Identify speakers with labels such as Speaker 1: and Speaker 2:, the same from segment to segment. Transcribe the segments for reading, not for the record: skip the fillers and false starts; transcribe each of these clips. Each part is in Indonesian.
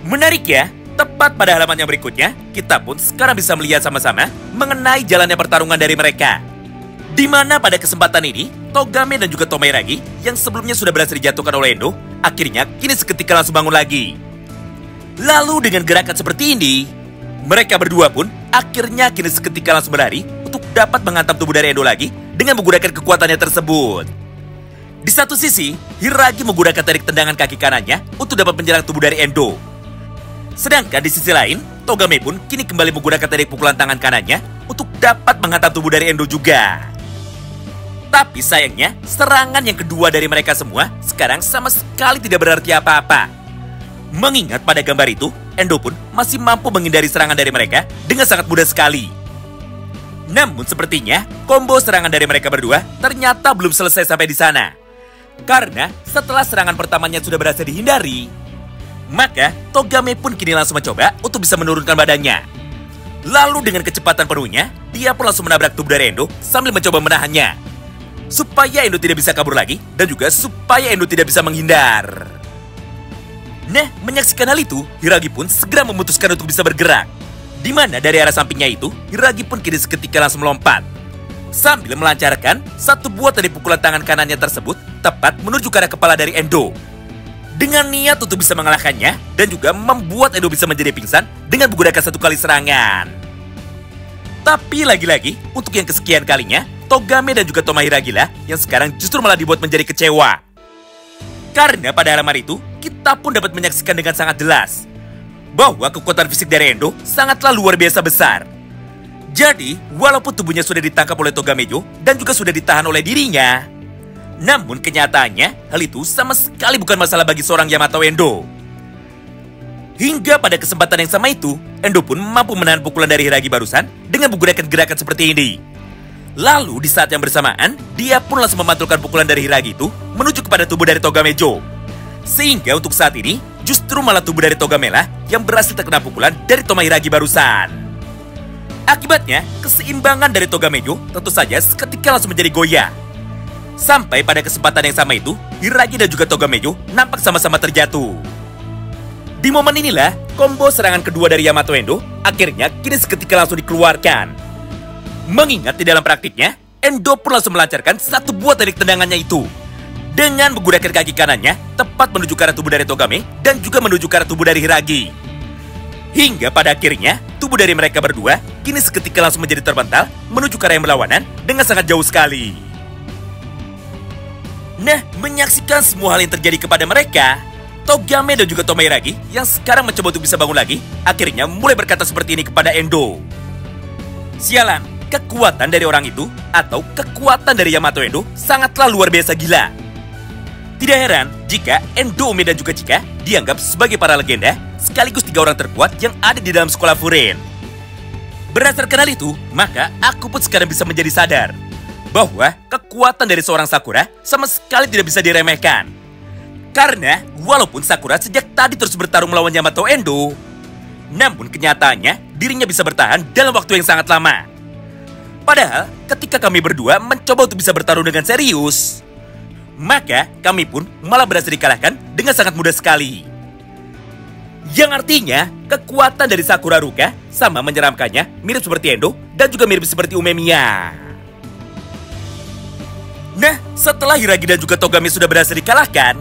Speaker 1: Menarik ya, tepat pada halaman yang berikutnya, kita pun sekarang bisa melihat sama-sama mengenai jalannya pertarungan dari mereka. Di mana pada kesempatan ini, Togame dan juga Tomoiragi yang sebelumnya sudah berhasil dijatuhkan oleh Endo, akhirnya kini seketika langsung bangun lagi. Lalu dengan gerakan seperti ini, mereka berdua pun akhirnya kini seketika langsung berlari untuk dapat menghantam tubuh dari Endo lagi dengan menggunakan kekuatannya tersebut. Di satu sisi, Hiragi menggunakan tarik tendangan kaki kanannya untuk dapat menyerang tubuh dari Endo. Sedangkan di sisi lain, Togame pun kini kembali menggunakan tarik pukulan tangan kanannya untuk dapat menghantam tubuh dari Endo juga. Tapi sayangnya, serangan yang kedua dari mereka semua sekarang sama sekali tidak berarti apa-apa. Mengingat pada gambar itu, Endo pun masih mampu menghindari serangan dari mereka dengan sangat mudah sekali. Namun sepertinya, combo serangan dari mereka berdua ternyata belum selesai sampai di sana. Karena setelah serangan pertamanya sudah berhasil dihindari, maka Togame pun kini langsung mencoba untuk bisa menurunkan badannya. Lalu dengan kecepatan penuhnya, dia pun langsung menabrak tubuh dari Endo sambil mencoba menahannya. Supaya Endo tidak bisa kabur lagi, dan juga supaya Endo tidak bisa menghindar. Nah, menyaksikan hal itu, Hiragi pun segera memutuskan untuk bisa bergerak. Di mana dari arah sampingnya itu, Hiragi pun kini seketika langsung melompat. Sambil melancarkan satu buah dari pukulan tangan kanannya tersebut tepat menuju ke arah kepala dari Endo. Dengan niat untuk bisa mengalahkannya, dan juga membuat Endo bisa menjadi pingsan dengan menggunakan satu kali serangan. Tapi lagi-lagi, untuk yang kesekian kalinya, Togame dan juga Tomohiragi lah yang sekarang justru malah dibuat menjadi kecewa. Karena pada halaman itu, kita pun dapat menyaksikan dengan sangat jelas bahwa kekuatan fisik dari Endo sangatlah luar biasa besar. Jadi, walaupun tubuhnya sudah ditangkap oleh Togamejo dan juga sudah ditahan oleh dirinya, namun kenyataannya hal itu sama sekali bukan masalah bagi seorang Yamato Endo. Hingga pada kesempatan yang sama itu, Endo pun mampu menahan pukulan dari Hiragi barusan dengan menggunakan gerakan seperti ini. Lalu di saat yang bersamaan, dia pun langsung memantulkan pukulan dari Hiragi itu menuju kepada tubuh dari Togamejo. Sehingga untuk saat ini, justru malah tubuh dari Togame lah yang berhasil terkena pukulan dari Tomohiragi barusan. Akibatnya, keseimbangan dari Togamejo tentu saja seketika langsung menjadi goyah. Sampai pada kesempatan yang sama itu, Hiragi dan juga Togamejo nampak sama-sama terjatuh. Di momen inilah, combo serangan kedua dari Yamato Endo akhirnya kini seketika langsung dikeluarkan. Mengingat di dalam praktiknya, Endo pun langsung melancarkan satu buah tarik tendangannya itu. Dengan menggunakan kaki kanannya, tepat menuju ke arah tubuh dari Togame dan juga menuju ke arah tubuh dari Hiragi. Hingga pada akhirnya, tubuh dari mereka berdua kini seketika langsung menjadi terpental menuju ke arah yang berlawanan dengan sangat jauh sekali. Nah, menyaksikan semua hal yang terjadi kepada mereka, Togame dan juga Tomohiragi yang sekarang mencoba untuk bisa bangun lagi, akhirnya mulai berkata seperti ini kepada Endo. Sialan, kekuatan dari orang itu atau kekuatan dari Yamato Endo sangatlah luar biasa gila. Tidak heran jika Endo, Ome dan juga Chika dianggap sebagai para legenda sekaligus 3 orang terkuat yang ada di dalam sekolah Furin. Berdasarkan hal itu, maka aku pun sekarang bisa menjadi sadar bahwa kekuatan dari seorang Sakura sama sekali tidak bisa diremehkan. Karena walaupun Sakura sejak tadi terus bertarung melawan Yamato Endo, namun kenyataannya dirinya bisa bertahan dalam waktu yang sangat lama. Padahal ketika kami berdua mencoba untuk bisa bertarung dengan serius, maka kami pun malah berhasil dikalahkan dengan sangat mudah sekali. Yang artinya kekuatan dari Sakura Ruka sama menyeramkannya, mirip seperti Endo dan juga mirip seperti Umemiya. Nah, setelah Hiragi dan juga Togame sudah berhasil dikalahkan,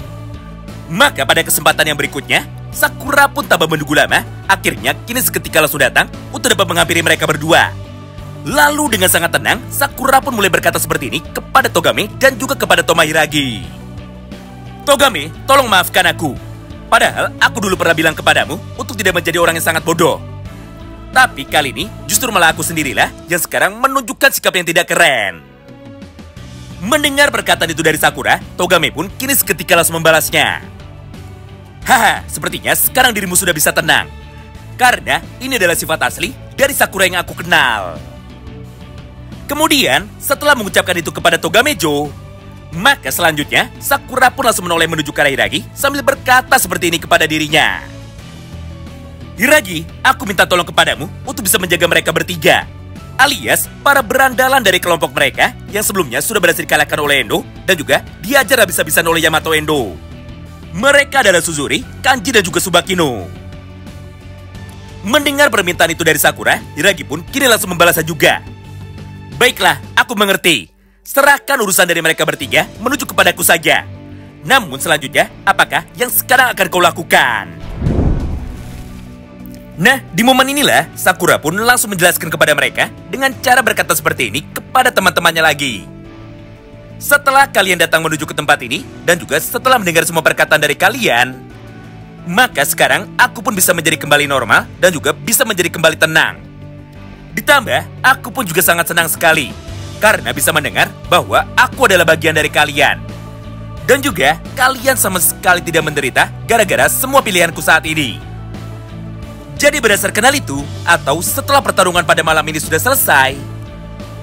Speaker 1: maka pada kesempatan yang berikutnya, Sakura pun tanpa menunggu lama, akhirnya kini seketika langsung datang untuk dapat menghampiri mereka berdua. Lalu dengan sangat tenang, Sakura pun mulai berkata seperti ini kepada Togame dan juga kepada Tomohiragi. Togame, tolong maafkan aku. Padahal aku dulu pernah bilang kepadamu untuk tidak menjadi orang yang sangat bodoh. Tapi kali ini justru malah aku sendirilah yang sekarang menunjukkan sikap yang tidak keren. Mendengar perkataan itu dari Sakura, Togame pun kini seketika langsung membalasnya. Haha, sepertinya sekarang dirimu sudah bisa tenang. Karena ini adalah sifat asli dari Sakura yang aku kenal. Kemudian, setelah mengucapkan itu kepada Togamejo, maka selanjutnya Sakura pun langsung menoleh menuju ke arah Hiragi sambil berkata seperti ini kepada dirinya. Hiragi, aku minta tolong kepadamu untuk bisa menjaga mereka bertiga, alias para berandalan dari kelompok mereka yang sebelumnya sudah berhasil dikalahkan oleh Endo dan juga diajar habis-habisan oleh Yamato Endo. Mereka adalah Suzuri, Kanji dan juga Tsubakino. Mendengar permintaan itu dari Sakura, Hiragi pun kini langsung membalasnya juga. Baiklah, aku mengerti. Serahkan urusan dari mereka bertiga menuju kepadaku saja. Namun selanjutnya, apakah yang sekarang akan kau lakukan? Nah, di momen inilah Sakura pun langsung menjelaskan kepada mereka dengan cara berkata seperti ini kepada teman-temannya lagi. Setelah kalian datang menuju ke tempat ini dan juga setelah mendengar semua perkataan dari kalian, maka sekarang aku pun bisa menjadi kembali normal dan juga bisa menjadi kembali tenang. Ditambah, aku pun juga sangat senang sekali karena bisa mendengar bahwa aku adalah bagian dari kalian. Dan juga, kalian sama sekali tidak menderita gara-gara semua pilihanku saat ini. Jadi berdasarkan hal itu, atau setelah pertarungan pada malam ini sudah selesai,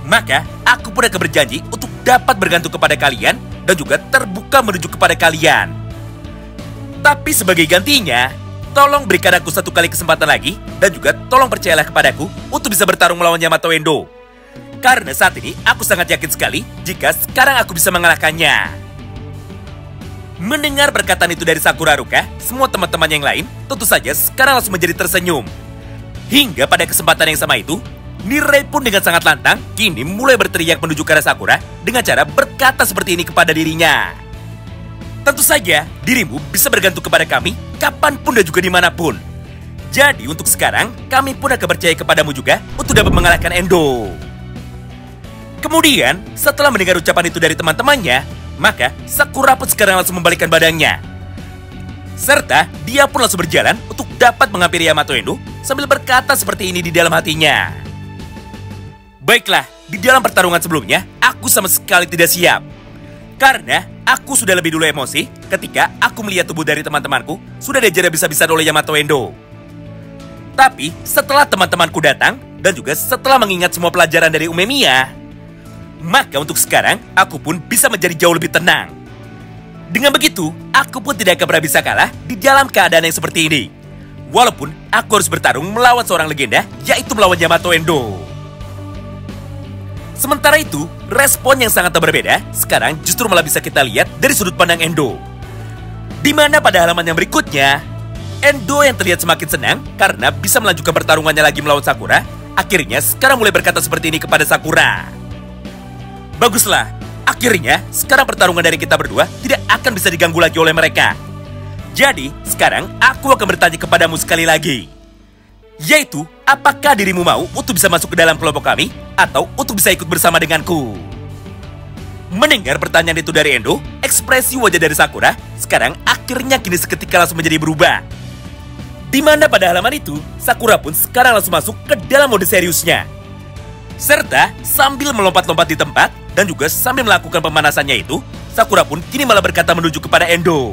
Speaker 1: maka aku pun akan berjanji untuk dapat bergantung kepada kalian dan juga terbuka menuju kepada kalian. Tapi sebagai gantinya, tolong berikan aku satu kali kesempatan lagi dan juga tolong percayalah kepadaku untuk bisa bertarung melawan Yamato Endo. Karena saat ini aku sangat yakin sekali jika sekarang aku bisa mengalahkannya. Mendengar perkataan itu dari Sakura Haruka, semua teman-teman yang lain tentu saja sekarang langsung menjadi tersenyum. Hingga pada kesempatan yang sama itu, Mirai pun dengan sangat lantang kini mulai berteriak menuju ke arah Sakura dengan cara berkata seperti ini kepada dirinya. Tentu saja, dirimu bisa bergantung kepada kami kapanpun dan juga dimanapun. Jadi untuk sekarang, kami pun akan percaya kepadamu juga untuk dapat mengalahkan Endo. Kemudian, setelah mendengar ucapan itu dari teman-temannya, maka Sakura pun sekarang langsung membalikkan badannya. Serta, dia pun langsung berjalan untuk dapat menghampiri Yamato Endo sambil berkata seperti ini di dalam hatinya. Baiklah, di dalam pertarungan sebelumnya, aku sama sekali tidak siap. Karena aku sudah lebih dulu emosi ketika aku melihat tubuh dari teman-temanku sudah diajar habis-habisan oleh Yamato Endo. Tapi setelah teman-temanku datang dan juga setelah mengingat semua pelajaran dari Umemiya, maka untuk sekarang aku pun bisa menjadi jauh lebih tenang. Dengan begitu, aku pun tidak akan pernah bisa kalah di dalam keadaan yang seperti ini. Walaupun aku harus bertarung melawan seorang legenda, yaitu melawan Yamato Endo. Sementara itu, respon yang sangat berbeda sekarang justru malah bisa kita lihat dari sudut pandang Endo. Di mana pada halaman yang berikutnya, Endo yang terlihat semakin senang karena bisa melanjutkan pertarungannya lagi melawan Sakura, akhirnya sekarang mulai berkata seperti ini kepada Sakura. Baguslah, akhirnya sekarang pertarungan dari kita berdua tidak akan bisa diganggu lagi oleh mereka. Jadi, sekarang aku akan bertanya kepadamu sekali lagi. Yaitu, apakah dirimu mau untuk bisa masuk ke dalam kelompok kami atau untuk bisa ikut bersama denganku? Mendengar pertanyaan itu dari Endo, ekspresi wajah dari Sakura sekarang akhirnya kini seketika langsung menjadi berubah. Di mana pada halaman itu, Sakura pun sekarang langsung masuk ke dalam mode seriusnya. Serta sambil melompat-lompat di tempat dan juga sambil melakukan pemanasannya itu, Sakura pun kini malah berkata menuju kepada Endo.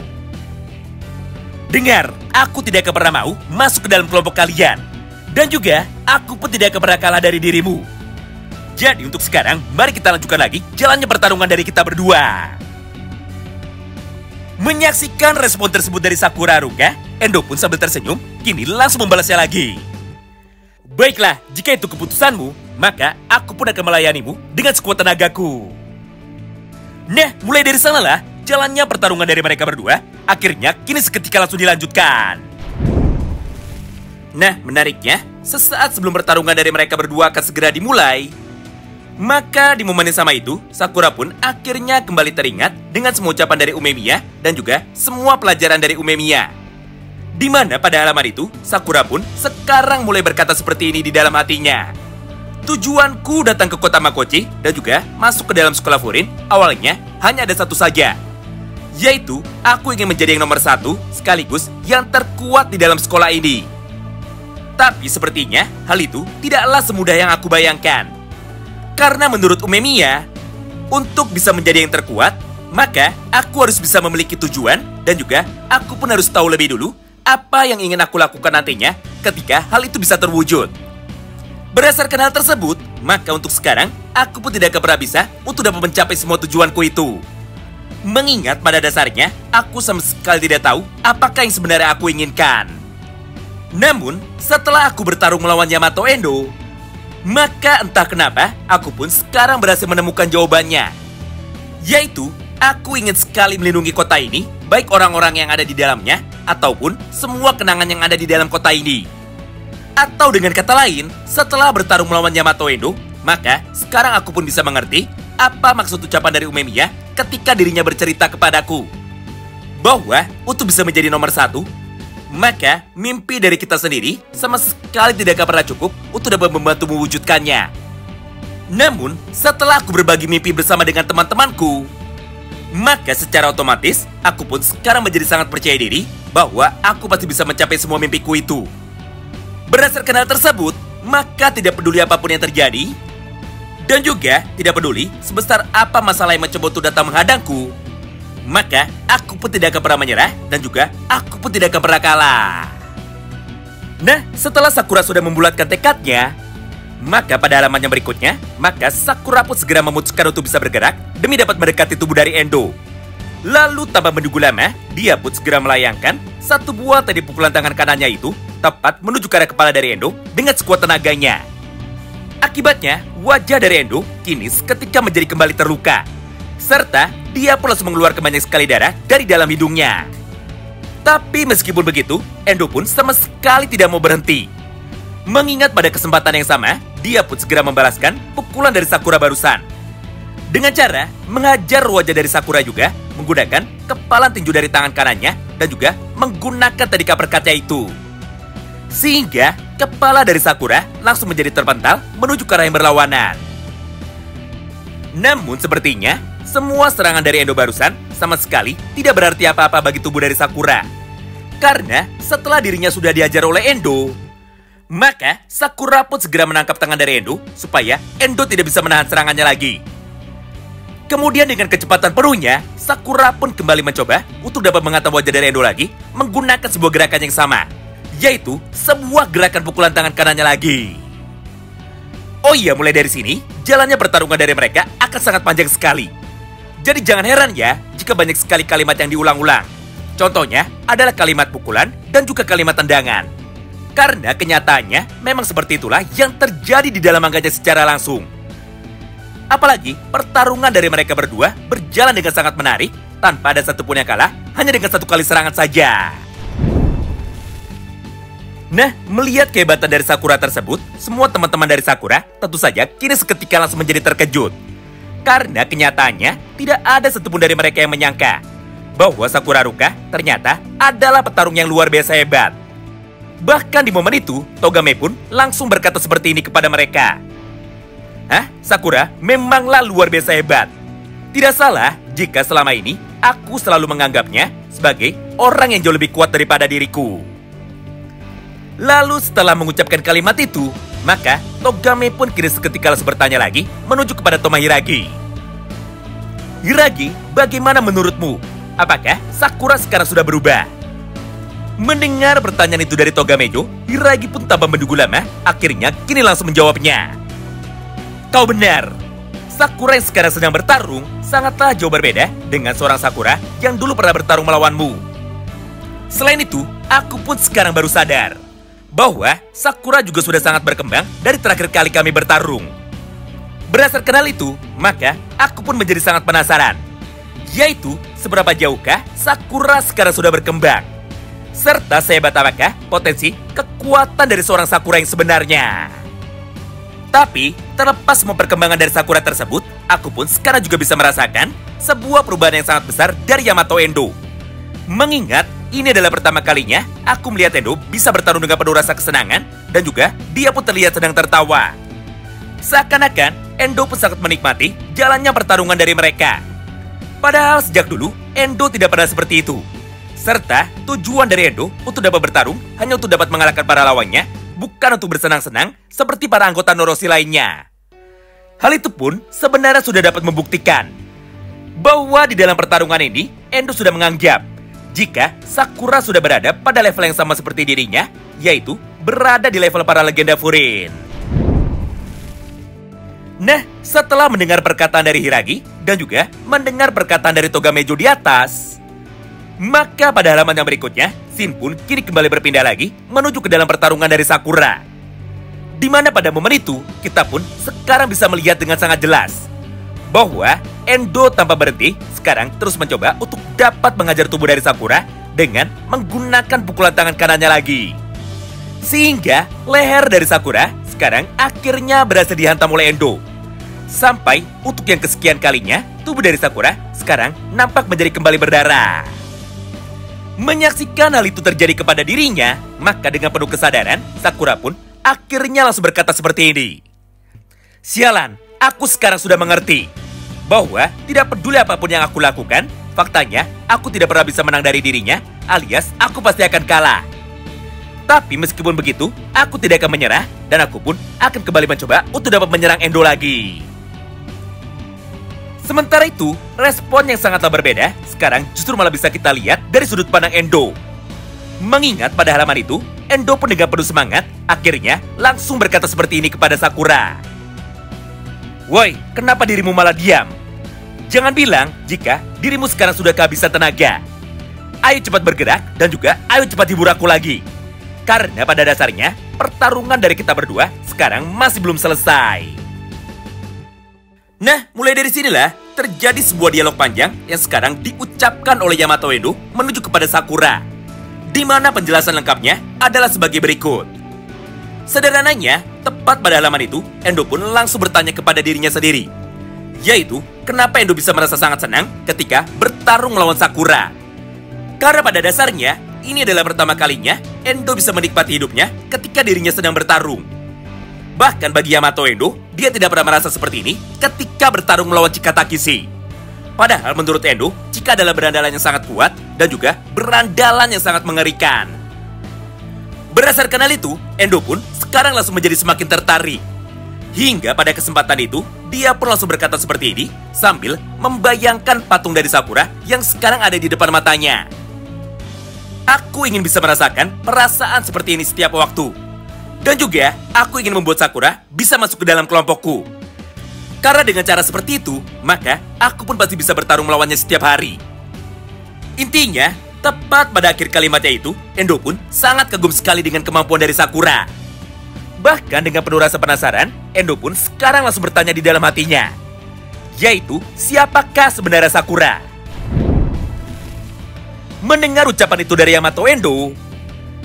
Speaker 1: Dengar, aku tidak akan pernah mau masuk ke dalam kelompok kalian. Dan juga, aku pun tidak akan pernah kalah dari dirimu. Jadi untuk sekarang, mari kita lanjutkan lagi jalannya pertarungan dari kita berdua. Menyaksikan respon tersebut dari Sakura Haruka, Endo pun sambil tersenyum, kini langsung membalasnya lagi. Baiklah, jika itu keputusanmu, maka aku pun akan melayanimu dengan sekuat tenagaku. Nah, mulai dari sanalah, jalannya pertarungan dari mereka berdua, akhirnya kini seketika langsung dilanjutkan. Nah, menariknya, sesaat sebelum pertarungan dari mereka berdua akan segera dimulai, maka di momen yang sama itu, Sakura pun akhirnya kembali teringat dengan semua ucapan dari Umemiya dan juga semua pelajaran dari Umemiya. Di mana pada halaman itu, Sakura pun sekarang mulai berkata seperti ini di dalam hatinya. Tujuanku datang ke kota Makochi dan juga masuk ke dalam sekolah Furin awalnya hanya ada satu saja. Yaitu, aku ingin menjadi yang nomor satu sekaligus yang terkuat di dalam sekolah ini. Tapi sepertinya hal itu tidaklah semudah yang aku bayangkan. Karena menurut Umemiya, untuk bisa menjadi yang terkuat, maka aku harus bisa memiliki tujuan dan juga aku pun harus tahu lebih dulu apa yang ingin aku lakukan nantinya ketika hal itu bisa terwujud. Berdasarkan hal tersebut, maka untuk sekarang aku pun tidak akan pernah bisa untuk dapat mencapai semua tujuanku itu. Mengingat pada dasarnya, aku sama sekali tidak tahu apakah yang sebenarnya aku inginkan. Namun, setelah aku bertarung melawan Yamato Endo, maka entah kenapa, aku pun sekarang berhasil menemukan jawabannya. Yaitu, aku ingin sekali melindungi kota ini, baik orang-orang yang ada di dalamnya, ataupun semua kenangan yang ada di dalam kota ini. Atau dengan kata lain, setelah bertarung melawan Yamato Endo, maka sekarang aku pun bisa mengerti apa maksud ucapan dari Umemiya ketika dirinya bercerita kepadaku. Bahwa untuk bisa menjadi nomor 1, maka mimpi dari kita sendiri sama sekali tidak akan pernah cukup untuk dapat membantu mewujudkannya. Namun, setelah aku berbagi mimpi bersama dengan teman-temanku, maka secara otomatis, aku pun sekarang menjadi sangat percaya diri bahwa aku pasti bisa mencapai semua mimpiku itu. Berdasarkan hal tersebut, maka tidak peduli apapun yang terjadi, dan juga tidak peduli sebesar apa masalah yang mencoba untuk datang menghadangku, maka aku pun tidak akan pernah menyerah, dan juga aku pun tidak akan pernah kalah. Nah, setelah Sakura sudah membulatkan tekadnya, maka pada halaman yang berikutnya, maka Sakura pun segera memutuskan untuk bisa bergerak demi dapat mendekati tubuh dari Endo. Lalu tanpa menunggu lama, dia pun segera melayangkan satu buah tadi pukulan tangan kanannya itu tepat menuju ke arah kepala dari Endo dengan sekuat tenaganya. Akibatnya, wajah dari Endo kini seketika menjadi kembali terluka, serta dia pun langsung mengeluarkan banyak sekali darah dari dalam hidungnya. Tapi meskipun begitu, Endo pun sama sekali tidak mau berhenti. Mengingat pada kesempatan yang sama, dia pun segera membalaskan pukulan dari Sakura barusan. Dengan cara menghajar wajah dari Sakura juga menggunakan kepalan tinju dari tangan kanannya dan juga menggunakan tadi kaperkatnya itu. Sehingga kepala dari Sakura langsung menjadi terpental menuju ke arah yang berlawanan. Namun sepertinya semua serangan dari Endo barusan sama sekali tidak berarti apa-apa bagi tubuh dari Sakura. Karena setelah dirinya sudah diajar oleh Endo, maka Sakura pun segera menangkap tangan dari Endo supaya Endo tidak bisa menahan serangannya lagi. Kemudian dengan kecepatan penuhnya, Sakura pun kembali mencoba untuk dapat menghantam wajah dari Endo lagi menggunakan sebuah gerakan yang sama, yaitu sebuah gerakan pukulan tangan kanannya lagi. Oh iya, mulai dari sini, jalannya pertarungan dari mereka akan sangat panjang sekali. Jadi jangan heran ya jika banyak sekali kalimat yang diulang-ulang. Contohnya adalah kalimat pukulan dan juga kalimat tendangan. Karena kenyataannya memang seperti itulah yang terjadi di dalam manganya secara langsung. Apalagi pertarungan dari mereka berdua berjalan dengan sangat menarik tanpa ada satupun yang kalah hanya dengan satu kali serangan saja. Nah, melihat kehebatan dari Sakura tersebut, semua teman-teman dari Sakura tentu saja kini seketika langsung menjadi terkejut. Karena kenyataannya tidak ada satupun dari mereka yang menyangka bahwa Sakura Ruka ternyata adalah petarung yang luar biasa hebat. Bahkan di momen itu, Togame pun langsung berkata seperti ini kepada mereka. Hah? Sakura memanglah luar biasa hebat. Tidak salah jika selama ini aku selalu menganggapnya sebagai orang yang jauh lebih kuat daripada diriku. Lalu setelah mengucapkan kalimat itu, maka Togame pun kini seketika langsung bertanya lagi menuju kepada Toma Hiragi. Hiragi, bagaimana menurutmu? Apakah Sakura sekarang sudah berubah? Mendengar pertanyaan itu dari Togamejo, Hiragi pun tanpa menunggu lama, akhirnya kini langsung menjawabnya. Kau benar, Sakura yang sekarang sedang bertarung sangatlah jauh berbeda dengan seorang Sakura yang dulu pernah bertarung melawanmu. Selain itu, aku pun sekarang baru sadar bahwa Sakura juga sudah sangat berkembang dari terakhir kali kami bertarung. Berdasarkan hal itu, maka aku pun menjadi sangat penasaran, yaitu seberapa jauhkah Sakura sekarang sudah berkembang, serta sehebat apakah potensi kekuatan dari seorang Sakura yang sebenarnya. Tapi, terlepas semua perkembangan dari Sakura tersebut, aku pun sekarang juga bisa merasakan sebuah perubahan yang sangat besar dari Yamato Endo. Mengingat, ini adalah pertama kalinya aku melihat Endo bisa bertarung dengan penuh rasa kesenangan, dan juga dia pun terlihat sedang tertawa. Seakan-akan, Endo pun sangat menikmati jalannya pertarungan dari mereka. Padahal sejak dulu, Endo tidak pernah seperti itu. Serta tujuan dari Endo untuk dapat bertarung hanya untuk dapat mengalahkan para lawannya, bukan untuk bersenang-senang seperti para anggota Noroshi lainnya. Hal itu pun sebenarnya sudah dapat membuktikan bahwa di dalam pertarungan ini, Endo sudah menganggap jika Sakura sudah berada pada level yang sama seperti dirinya, yaitu berada di level para legenda Furin. Nah, setelah mendengar perkataan dari Hiragi dan juga mendengar perkataan dari Togamejo di atas, maka pada halaman yang berikutnya, Shin pun kini kembali berpindah lagi menuju ke dalam pertarungan dari Sakura. Di mana pada momen itu, kita pun sekarang bisa melihat dengan sangat jelas bahwa Endo tanpa berhenti sekarang terus mencoba untuk dapat mengajar tubuh dari Sakura dengan menggunakan pukulan tangan kanannya lagi. Sehingga leher dari Sakura sekarang akhirnya berhasil dihantam oleh Endo. Sampai untuk yang kesekian kalinya, tubuh dari Sakura sekarang nampak menjadi kembali berdarah. Menyaksikan hal itu terjadi kepada dirinya, maka dengan penuh kesadaran, Sakura pun akhirnya langsung berkata seperti ini. Sialan, aku sekarang sudah mengerti bahwa tidak peduli apapun yang aku lakukan, faktanya aku tidak pernah bisa menang dari dirinya, alias aku pasti akan kalah. Tapi meskipun begitu, aku tidak akan menyerah dan aku pun akan kembali mencoba untuk dapat menyerang Endo lagi. Sementara itu, respon yang sangatlah berbeda sekarang justru malah bisa kita lihat dari sudut pandang Endo. Mengingat pada halaman itu, Endo pun dengan penuh semangat akhirnya langsung berkata seperti ini kepada Sakura. Woi, kenapa dirimu malah diam? Jangan bilang jika dirimu sekarang sudah kehabisan tenaga. Ayo cepat bergerak dan juga ayo cepat hibur aku lagi. Karena pada dasarnya, pertarungan dari kita berdua sekarang masih belum selesai. Nah, mulai dari sinilah terjadi sebuah dialog panjang yang sekarang diucapkan oleh Yamato Endo menuju kepada Sakura. Di mana penjelasan lengkapnya adalah sebagai berikut. Sederhananya, tepat pada halaman itu, Endo pun langsung bertanya kepada dirinya sendiri. Yaitu, kenapa Endo bisa merasa sangat senang ketika bertarung melawan Sakura? Karena pada dasarnya, ini adalah pertama kalinya Endo bisa menikmati hidupnya ketika dirinya sedang bertarung. Bahkan bagi Yamato Endo, dia tidak pernah merasa seperti ini ketika bertarung melawan Chika Takeshi. Padahal menurut Endo, Chika adalah berandalan yang sangat kuat dan juga berandalan yang sangat mengerikan. Berdasarkan hal itu, Endo pun sekarang langsung menjadi semakin tertarik. Hingga pada kesempatan itu, dia pun langsung berkata seperti ini sambil membayangkan patung dari Sakura yang sekarang ada di depan matanya. Aku ingin bisa merasakan perasaan seperti ini setiap waktu. Dan juga, aku ingin membuat Sakura bisa masuk ke dalam kelompokku. Karena dengan cara seperti itu, maka aku pun pasti bisa bertarung melawannya setiap hari. Intinya, tepat pada akhir kalimatnya itu, Endo pun sangat kagum sekali dengan kemampuan dari Sakura. Bahkan dengan penuh rasa penasaran, Endo pun sekarang langsung bertanya di dalam hatinya. Yaitu, siapakah sebenarnya Sakura? Mendengar ucapan itu dari Yamato Endo,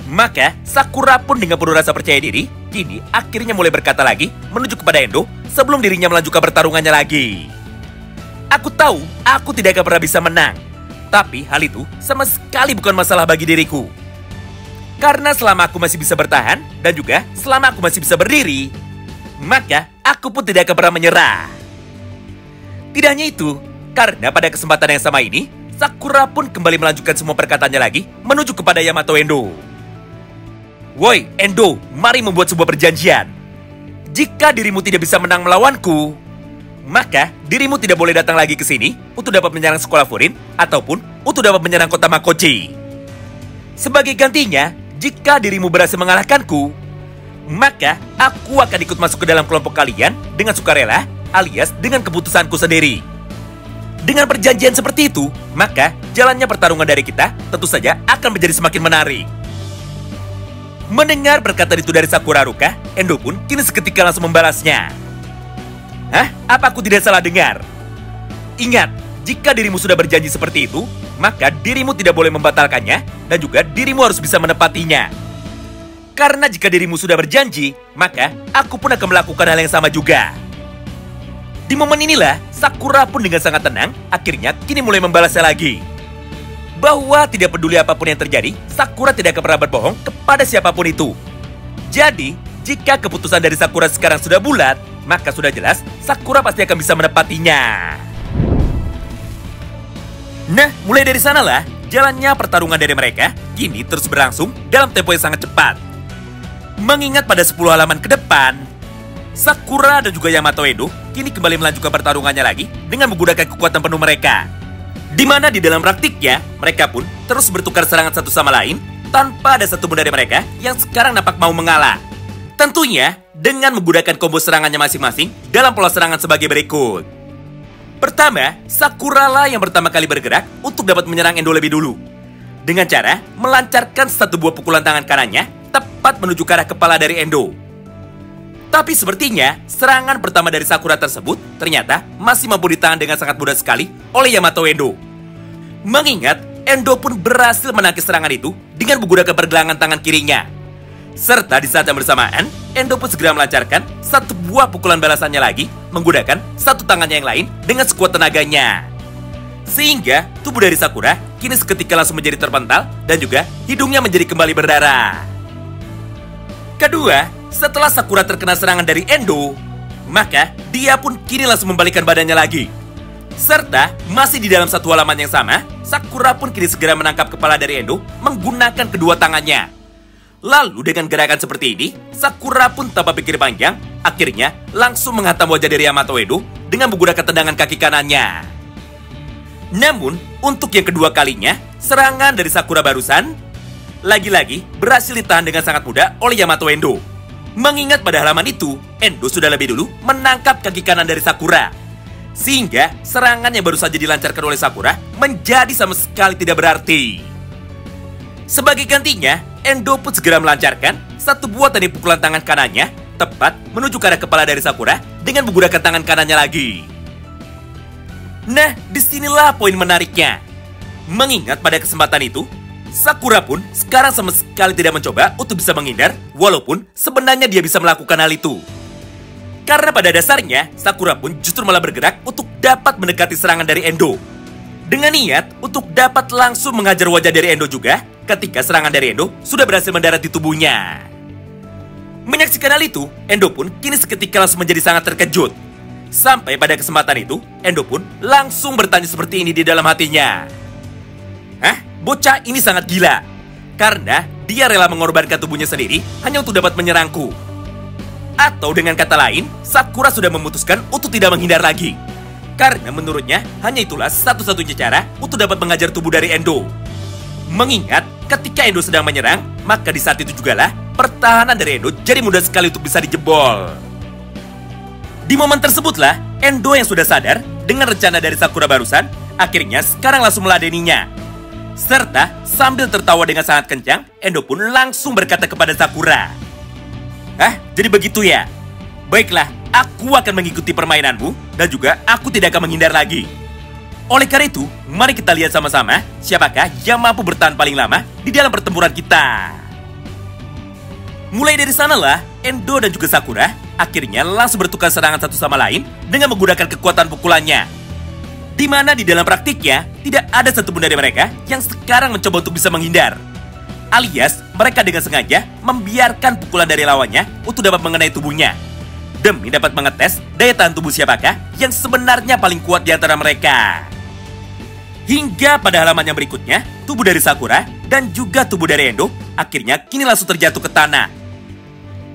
Speaker 1: maka Sakura pun dengan penuh rasa percaya diri, kini akhirnya mulai berkata lagi menuju kepada Endo sebelum dirinya melanjutkan pertarungannya lagi. Aku tahu aku tidak akan pernah bisa menang, tapi hal itu sama sekali bukan masalah bagi diriku. Karena selama aku masih bisa bertahan dan juga selama aku masih bisa berdiri, maka aku pun tidak akan pernah menyerah. Tidak hanya itu, karena pada kesempatan yang sama ini, Sakura pun kembali melanjutkan semua perkataannya lagi menuju kepada Yamato Endo. Woi, Endo, mari membuat sebuah perjanjian. Jika dirimu tidak bisa menang melawanku, maka dirimu tidak boleh datang lagi ke sini untuk dapat menyerang sekolah Furin ataupun untuk dapat menyerang kota Makochi. Sebagai gantinya, jika dirimu berhasil mengalahkanku, maka aku akan ikut masuk ke dalam kelompok kalian dengan sukarela alias dengan keputusanku sendiri. Dengan perjanjian seperti itu, maka jalannya pertarungan dari kita tentu saja akan menjadi semakin menarik. Mendengar perkataan itu dari Sakura Haruka, Endo pun kini seketika langsung membalasnya. Hah? Apa aku tidak salah dengar? Ingat, jika dirimu sudah berjanji seperti itu, maka dirimu tidak boleh membatalkannya dan juga dirimu harus bisa menepatinya. Karena jika dirimu sudah berjanji, maka aku pun akan melakukan hal yang sama juga. Di momen inilah, Sakura pun dengan sangat tenang, akhirnya kini mulai membalasnya lagi. Bahwa tidak peduli apapun yang terjadi, Sakura tidak akan pernah berbohong kepada siapapun itu. Jadi, jika keputusan dari Sakura sekarang sudah bulat, maka sudah jelas Sakura pasti akan bisa menepatinya. Nah, mulai dari sanalah, jalannya pertarungan dari mereka kini terus berlangsung dalam tempo yang sangat cepat. Mengingat pada 10 halaman ke depan, Sakura dan juga Yamato Endo kini kembali melanjutkan pertarungannya lagi dengan menggunakan kekuatan penuh mereka. Di mana di dalam praktiknya, mereka pun terus bertukar serangan satu sama lain tanpa ada satu pun dari mereka yang sekarang nampak mau mengalah. Tentunya dengan menggunakan combo serangannya masing-masing dalam pola serangan sebagai berikut. Pertama, Sakura lah yang pertama kali bergerak untuk dapat menyerang Endo lebih dulu. Dengan cara melancarkan satu buah pukulan tangan kanannya tepat menuju ke arah kepala dari Endo. Tapi sepertinya serangan pertama dari Sakura tersebut ternyata masih mampu ditahan dengan sangat mudah sekali oleh Yamato Endo. Mengingat Endo pun berhasil menangkis serangan itu dengan menggunakan pergelangan tangan kirinya. Serta di saat yang bersamaan, Endo pun segera melancarkan satu buah pukulan balasannya lagi menggunakan satu tangannya yang lain dengan sekuat tenaganya. Sehingga tubuh dari Sakura kini seketika langsung menjadi terpental dan juga hidungnya menjadi kembali berdarah. Kedua, setelah Sakura terkena serangan dari Endo, maka dia pun kini langsung membalikkan badannya lagi. Serta masih di dalam satu halaman yang sama, Sakura pun kini segera menangkap kepala dari Endo menggunakan kedua tangannya. Lalu dengan gerakan seperti ini, Sakura pun tanpa pikir panjang, akhirnya langsung menghantam wajah dari Yamato Endo dengan menggunakan tendangan kaki kanannya. Namun, untuk yang kedua kalinya, serangan dari Sakura barusan lagi-lagi berhasil ditahan dengan sangat mudah oleh Yamato Endo. Mengingat pada halaman itu, Endo sudah lebih dulu menangkap kaki kanan dari Sakura. Sehingga serangan yang baru saja dilancarkan oleh Sakura menjadi sama sekali tidak berarti. Sebagai gantinya, Endo pun segera melancarkan satu buah teknik pukulan tangan kanannya tepat menuju ke arah kepala dari Sakura dengan menggunakan tangan kanannya lagi. Nah, disinilah poin menariknya. Mengingat pada kesempatan itu, Sakura pun sekarang sama sekali tidak mencoba untuk bisa menghindar, walaupun sebenarnya dia bisa melakukan hal itu. Karena pada dasarnya, Sakura pun justru malah bergerak untuk dapat mendekati serangan dari Endo. Dengan niat untuk dapat langsung menghajar wajah dari Endo juga, ketika serangan dari Endo sudah berhasil mendarat di tubuhnya. Menyaksikan hal itu, Endo pun kini seketika langsung menjadi sangat terkejut. Sampai pada kesempatan itu, Endo pun langsung bertanya seperti ini di dalam hatinya. Hah? Bocah ini sangat gila. Karena dia rela mengorbankan tubuhnya sendiri hanya untuk dapat menyerangku. Atau dengan kata lain, Sakura sudah memutuskan untuk tidak menghindar lagi. Karena menurutnya, hanya itulah satu-satunya cara untuk dapat mengajar tubuh dari Endo. Mengingat ketika Endo sedang menyerang, maka di saat itu jugalah pertahanan dari Endo jadi mudah sekali untuk bisa dijebol. Di momen tersebutlah, Endo yang sudah sadar dengan rencana dari Sakura barusan, akhirnya sekarang langsung meladeninya. Serta sambil tertawa dengan sangat kencang, Endo pun langsung berkata kepada Sakura, "Hah? Jadi begitu ya? Baiklah, aku akan mengikuti permainanmu dan juga aku tidak akan menghindar lagi. Oleh karena itu, mari kita lihat sama-sama siapakah yang mampu bertahan paling lama di dalam pertempuran kita." Mulai dari sanalah, Endo dan juga Sakura akhirnya langsung bertukar serangan satu sama lain dengan menggunakan kekuatan pukulannya. Di mana di dalam praktiknya, tidak ada satupun dari mereka yang sekarang mencoba untuk bisa menghindar. Alias, mereka dengan sengaja membiarkan pukulan dari lawannya untuk dapat mengenai tubuhnya. Demi dapat mengetes daya tahan tubuh siapakah yang sebenarnya paling kuat di antara mereka. Hingga pada halaman yang berikutnya, tubuh dari Sakura dan juga tubuh dari Endo akhirnya kini langsung terjatuh ke tanah.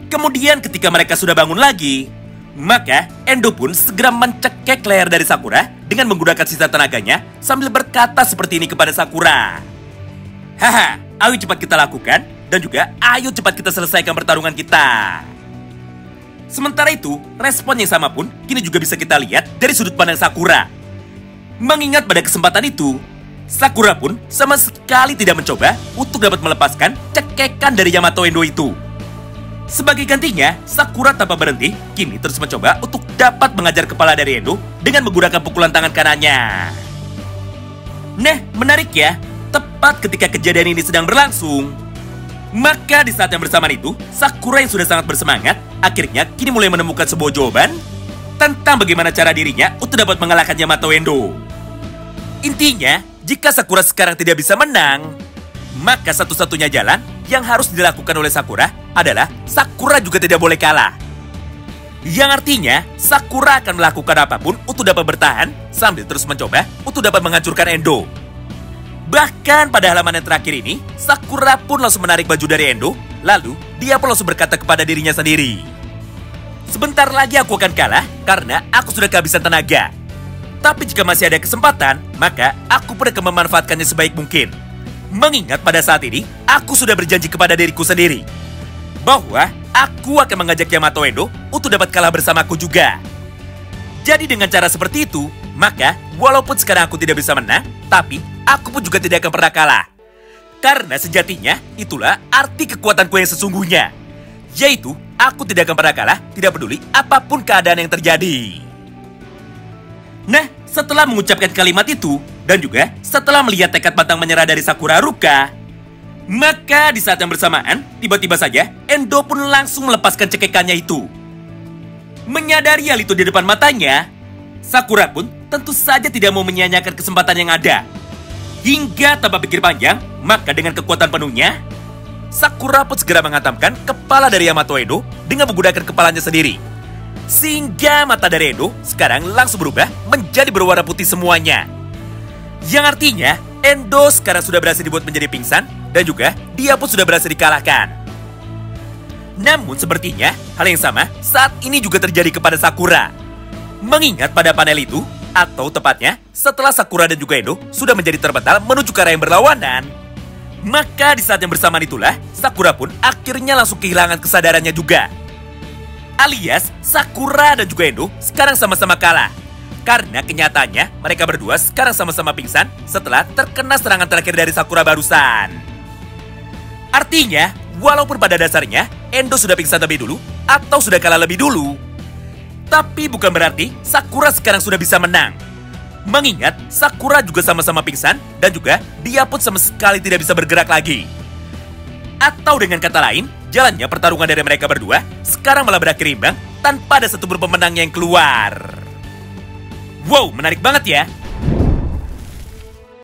Speaker 1: Kemudian ketika mereka sudah bangun lagi, maka Endo pun segera mencekek leher dari Sakura dengan menggunakan sisa tenaganya sambil berkata seperti ini kepada Sakura. "Haha, ayo cepat kita lakukan dan juga ayo cepat kita selesaikan pertarungan kita." Sementara itu, respon yang sama pun kini juga bisa kita lihat dari sudut pandang Sakura. Mengingat pada kesempatan itu, Sakura pun sama sekali tidak mencoba untuk dapat melepaskan cekekan dari Yamato Endo itu. Sebagai gantinya, Sakura tanpa berhenti kini terus mencoba untuk dapat mengajar kepala dari Endo dengan menggunakan pukulan tangan kanannya. Nah, menarik ya, tepat ketika kejadian ini sedang berlangsung, maka di saat yang bersamaan itu, Sakura yang sudah sangat bersemangat akhirnya kini mulai menemukan sebuah jawaban tentang bagaimana cara dirinya untuk dapat mengalahkan Yamato Endo. Intinya, jika Sakura sekarang tidak bisa menang, maka satu-satunya jalan yang harus dilakukan oleh Sakura adalah Sakura juga tidak boleh kalah. Yang artinya, Sakura akan melakukan apapun untuk dapat bertahan sambil terus mencoba untuk dapat menghancurkan Endo. Bahkan pada halaman yang terakhir ini, Sakura pun langsung menarik baju dari Endo, lalu dia pun langsung berkata kepada dirinya sendiri, "Sebentar lagi aku akan kalah karena aku sudah kehabisan tenaga. Tapi jika masih ada kesempatan, maka aku pun akan memanfaatkannya sebaik mungkin. Mengingat pada saat ini, aku sudah berjanji kepada diriku sendiri bahwa aku akan mengajak Yamato Endo untuk dapat kalah bersamaku juga. Jadi dengan cara seperti itu, maka walaupun sekarang aku tidak bisa menang, tapi aku pun juga tidak akan pernah kalah. Karena sejatinya, itulah arti kekuatanku yang sesungguhnya. Yaitu, aku tidak akan pernah kalah, tidak peduli apapun keadaan yang terjadi." Nah, setelah mengucapkan kalimat itu, dan juga setelah melihat tekad pantang menyerah dari Sakura Haruka, Maka di saat yang bersamaan, tiba-tiba saja Endo pun langsung melepaskan cekekannya itu. Menyadari hal itu di depan matanya, Sakura pun tentu saja tidak mau menyia-nyiakan kesempatan yang ada. Hingga tanpa pikir panjang, maka dengan kekuatan penuhnya, Sakura pun segera menghantamkan kepala dari Yamato Endo dengan menggunakan kepalanya sendiri. Sehingga mata dari Endo sekarang langsung berubah menjadi berwarna putih semuanya. Yang artinya, Endo sekarang sudah berhasil dibuat menjadi pingsan dan juga dia pun sudah berhasil dikalahkan. Namun sepertinya hal yang sama saat ini juga terjadi kepada Sakura. Mengingat pada panel itu, atau tepatnya setelah Sakura dan juga Endo sudah menjadi terpental menuju ke arah yang berlawanan, maka di saat yang bersamaan itulah Sakura pun akhirnya langsung kehilangan kesadarannya juga. Alias Sakura dan juga Endo sekarang sama-sama kalah. Karena kenyataannya mereka berdua sekarang sama-sama pingsan setelah terkena serangan terakhir dari Sakura barusan. Artinya, walaupun pada dasarnya Endo sudah pingsan lebih dulu atau sudah kalah lebih dulu, tapi bukan berarti Sakura sekarang sudah bisa menang. Mengingat Sakura juga sama-sama pingsan dan juga dia pun sama sekali tidak bisa bergerak lagi. Atau dengan kata lain, jalannya pertarungan dari mereka berdua sekarang malah berakhir imbang tanpa ada satupun pemenang yang keluar. Wow, menarik banget ya.